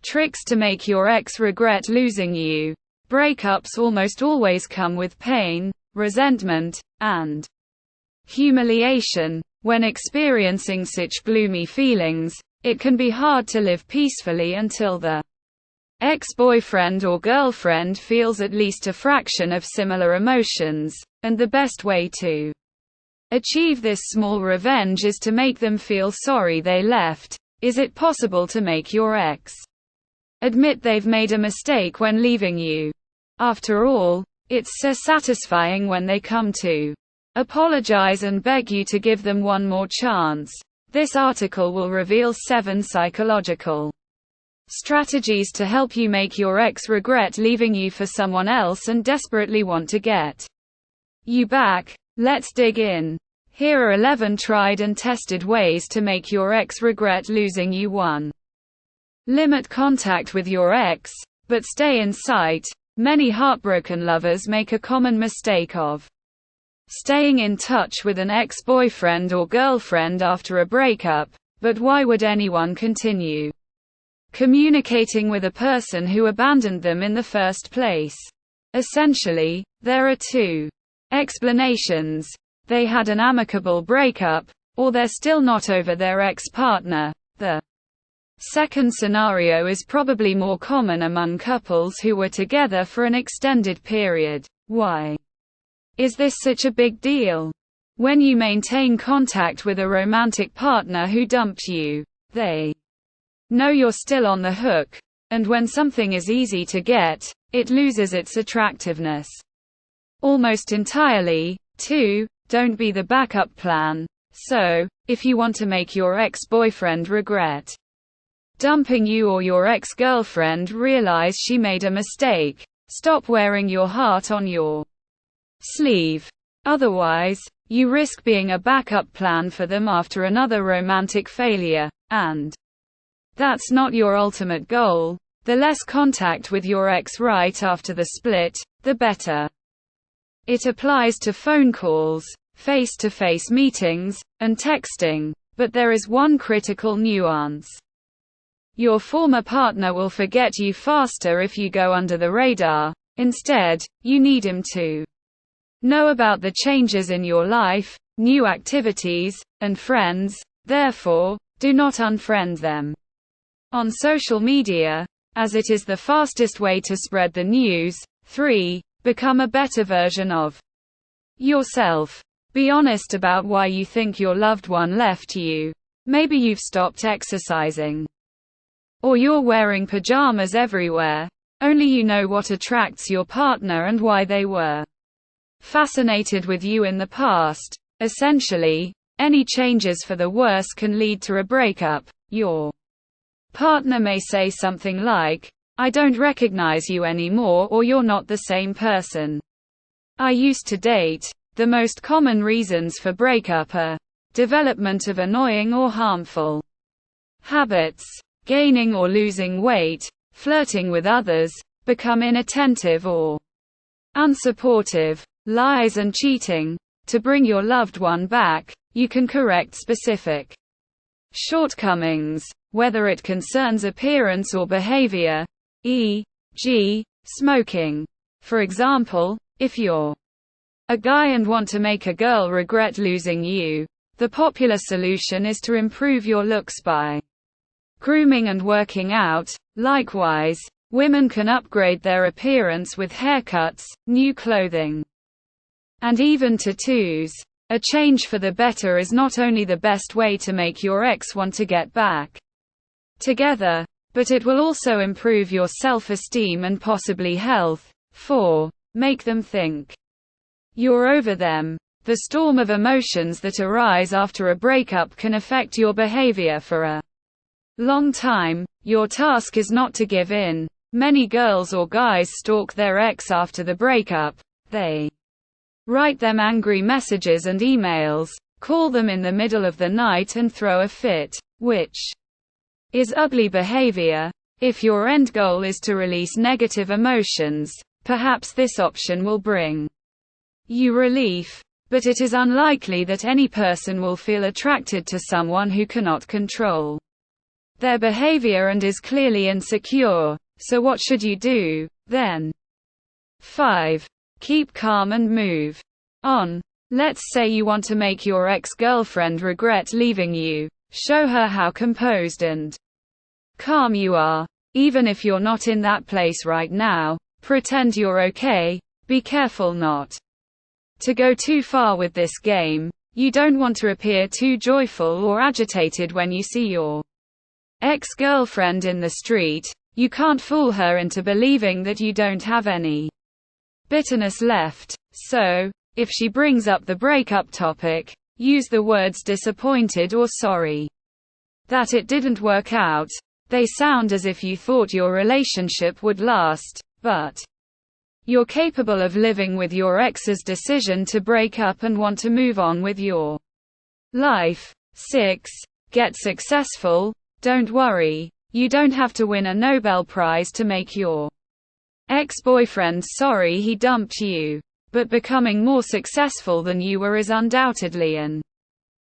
Tricks to make your ex regret losing you. Breakups almost always come with pain, resentment, and humiliation. When experiencing such gloomy feelings, it can be hard to live peacefully until the ex-boyfriend or girlfriend feels at least a fraction of similar emotions, and the best way to achieve this small revenge is to make them feel sorry they left. Is it possible to make your ex admit they've made a mistake when leaving you? After all, it's so satisfying when they come to apologize and beg you to give them one more chance. This article will reveal 7 psychological strategies to help you make your ex regret leaving you for someone else and desperately want to get you back. Let's dig in. Here are 11 tried and tested ways to make your ex regret losing you. 1. Limit contact with your ex, but stay in sight. Many heartbroken lovers make a common mistake of staying in touch with an ex-boyfriend or girlfriend after a breakup, but why would anyone continue communicating with a person who abandoned them in the first place? Essentially, there are 2 explanations. They had an amicable breakup, or they're still not over their ex-partner. The second scenario is probably more common among couples who were together for an extended period. Why is this such a big deal? When you maintain contact with a romantic partner who dumped you, they know you're still on the hook, and when something is easy to get, it loses its attractiveness almost entirely. 2. Don't be the backup plan. So, if you want to make your ex-boyfriend regret dumping you or your ex-girlfriend realize she made a mistake, stop wearing your heart on your sleeve. Otherwise, you risk being a backup plan for them after another romantic failure, and that's not your ultimate goal. The less contact with your ex right after the split, the better. It applies to phone calls, face-to-face meetings, and texting, but there is one critical nuance. Your former partner will forget you faster if you go under the radar. Instead, you need him to know about the changes in your life, new activities, and friends. Therefore, do not unfriend them on social media, as it is the fastest way to spread the news. 3. Become a better version of yourself. Be honest about why you think your loved one left you. Maybe you've stopped exercising, or you're wearing pajamas everywhere. Only you know what attracts your partner and why they were fascinated with you in the past. Essentially, any changes for the worse can lead to a breakup. Your partner may say something like, "I don't recognize you anymore," or "You're not the same person I used to date." The most common reasons for breakup are development of annoying or harmful habits, gaining or losing weight, flirting with others, become inattentive or unsupportive, lies and cheating. To bring your loved one back, you can correct specific shortcomings, whether it concerns appearance or behavior, e.g., smoking. For example, if you're a guy and want to make a girl regret losing you, the popular solution is to improve your looks by grooming and working out. Likewise, women can upgrade their appearance with haircuts, new clothing, and even tattoos. A change for the better is not only the best way to make your ex want to get back together, but it will also improve your self-esteem and possibly health. 4. Make them think you're over them. The storm of emotions that arise after a breakup can affect your behavior for a long time. Your task is not to give in. Many girls or guys stalk their ex after the breakup. They write them angry messages and emails, call them in the middle of the night and throw a fit, which is ugly behavior. If your end goal is to release negative emotions, perhaps this option will bring you relief. But it is unlikely that any person will feel attracted to someone who cannot control their behavior and is clearly insecure. So what should you do, then? 5. Keep calm and move on. Let's say you want to make your ex-girlfriend regret leaving you. Show her how composed and calm you are. Even if you're not in that place right now, pretend you're okay. Be careful not to go too far with this game. You don't want to appear too joyful or agitated when you see your ex-girlfriend in the street. You can't fool her into believing that you don't have any bitterness left. So, if she brings up the breakup topic, use the words disappointed or sorry that it didn't work out. They sound as if you thought your relationship would last, but you're capable of living with your ex's decision to break up and want to move on with your life. 6. Get successful. Don't worry. You don't have to win a Nobel Prize to make your ex-boyfriend sorry he dumped you. But becoming more successful than you were is undoubtedly an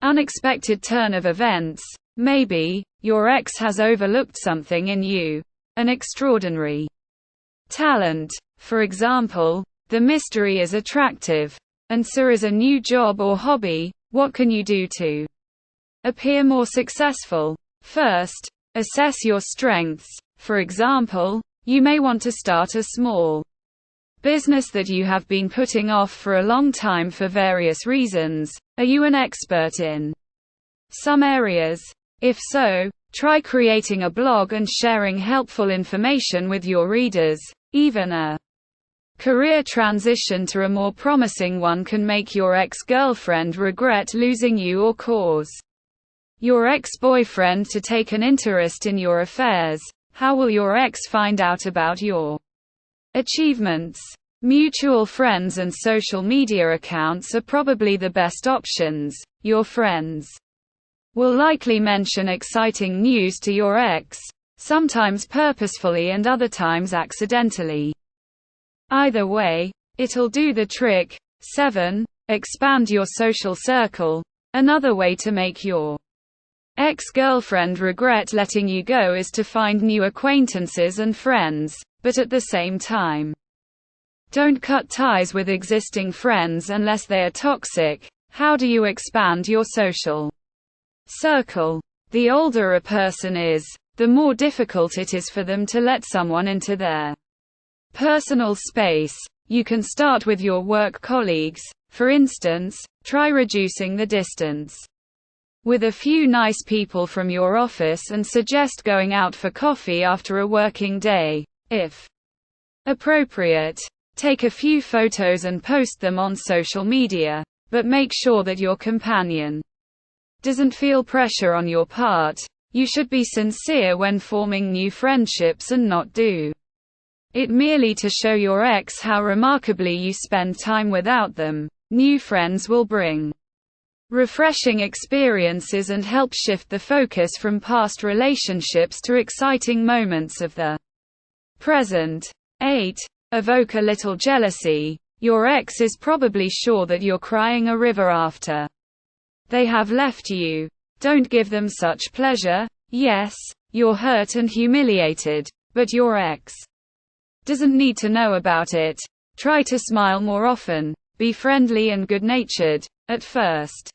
unexpected turn of events. Maybe your ex has overlooked something in you, an extraordinary talent. For example, the mystery is attractive, and so is a new job or hobby. What can you do to appear more successful? First, assess your strengths. For example, you may want to start a small business that you have been putting off for a long time for various reasons. Are you an expert in some areas? If so, try creating a blog and sharing helpful information with your readers. Even a career transition to a more promising one can make your ex-girlfriend regret losing you or cause your ex-boyfriend to take an interest in your affairs. How will your ex find out about your achievements? Mutual friends and social media accounts are probably the best options. Your friends will likely mention exciting news to your ex, sometimes purposefully and other times accidentally. Either way, it'll do the trick. 7. Expand your social circle. Another way to make your ex-girlfriend regret letting you go is to find new acquaintances and friends, but at the same time, don't cut ties with existing friends unless they are toxic. How do you expand your social circle? The older a person is, the more difficult it is for them to let someone into their personal space. You can start with your work colleagues. For instance, try reducing the distance with a few nice people from your office and suggest going out for coffee after a working day. If appropriate, take a few photos and post them on social media, but make sure that your companion doesn't feel pressure on your part. You should be sincere when forming new friendships and not do it merely to show your ex how remarkably you spend time without them. New friends will bring refreshing experiences and help shift the focus from past relationships to exciting moments of the present. 8. Evoke a little jealousy. Your ex is probably sure that you're crying a river after they have left you. Don't give them such pleasure. Yes, you're hurt and humiliated, but your ex doesn't need to know about it. Try to smile more often. Be friendly and good-natured. At first,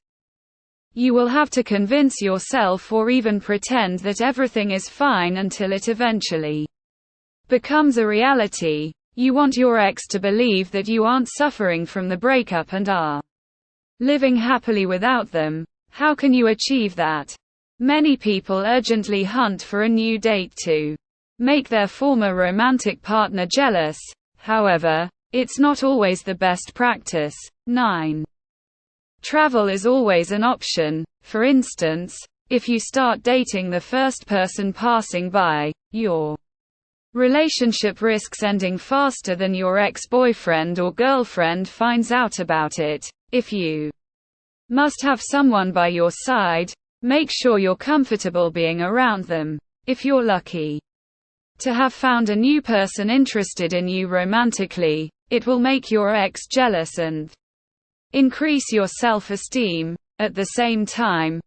you will have to convince yourself or even pretend that everything is fine until it eventually becomes a reality. You want your ex to believe that you aren't suffering from the breakup and are living happily without them. How can you achieve that? Many people urgently hunt for a new date to make their former romantic partner jealous. However, it's not always the best practice. 9. Travel is always an option. For instance, if you start dating the first person passing by, your relationship risks ending faster than your ex-boyfriend or girlfriend finds out about it. If you must have someone by your side, make sure you're comfortable being around them. If you're lucky to have found a new person interested in you romantically, it will make your ex jealous and increase your self-esteem. At the same time,